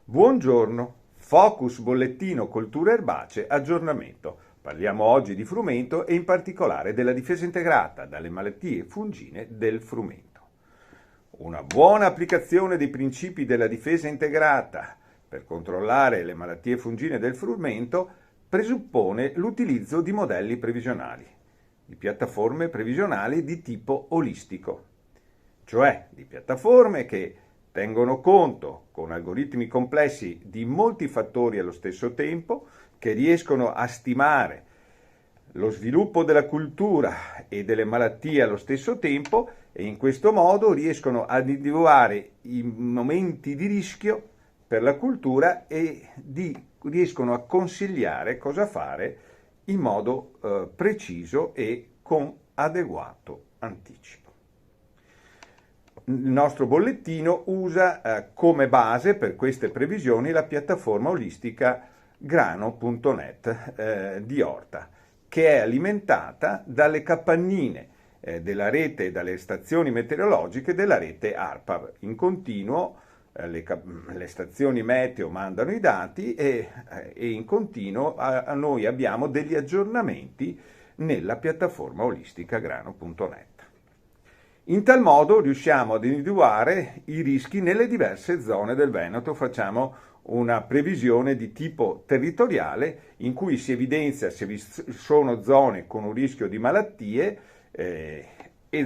Buongiorno, Focus Bollettino Colture Erbacee aggiornamento. Parliamo oggi di frumento e in particolare della difesa integrata dalle malattie fungine del frumento. Una buona applicazione dei principi della difesa integrata per controllare le malattie fungine del frumento presuppone l'utilizzo di modelli previsionali, di piattaforme previsionali di tipo olistico, cioè di piattaforme che tengono conto con algoritmi complessi di molti fattori allo stesso tempo, che riescono a stimare lo sviluppo della cultura e delle malattie allo stesso tempo e in questo modo riescono ad individuare i momenti di rischio per la cultura e riescono a consigliare cosa fare in modo preciso e con adeguato anticipo. Il nostro bollettino usa come base per queste previsioni la piattaforma olistica grano.net di Orta, che è alimentata dalle capannine della rete e dalle stazioni meteorologiche della rete ARPA. In continuo le stazioni meteo mandano i dati e in continuo noi abbiamo degli aggiornamenti nella piattaforma olistica grano.net. In tal modo riusciamo ad individuare i rischi nelle diverse zone del Veneto, facciamo una previsione di tipo territoriale in cui si evidenzia se vi sono zone con un rischio di malattie e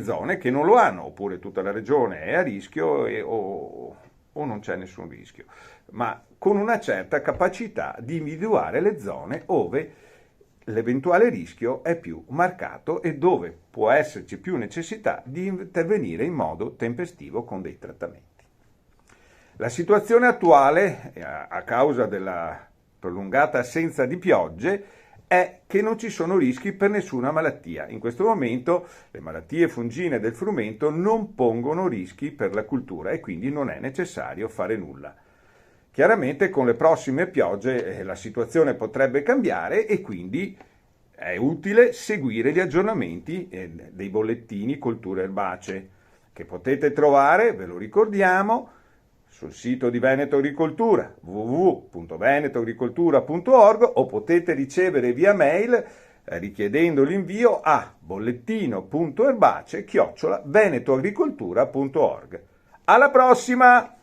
zone che non lo hanno, oppure tutta la regione è a rischio o non c'è nessun rischio, ma con una certa capacità di individuare le zone dove l'eventuale rischio è più marcato e dove può esserci più necessità di intervenire in modo tempestivo con dei trattamenti. La situazione attuale, a causa della prolungata assenza di piogge, è che non ci sono rischi per nessuna malattia. In questo momento le malattie fungine del frumento non pongono rischi per la cultura e quindi non è necessario fare nulla. Chiaramente con le prossime piogge la situazione potrebbe cambiare e quindi è utile seguire gli aggiornamenti dei bollettini colture erbacee che potete trovare, ve lo ricordiamo, sul sito di Veneto Agricoltura www.venetoagricoltura.org o potete ricevere via mail richiedendo l'invio a bollettino.erbacee@venetoagricoltura.org. Alla prossima!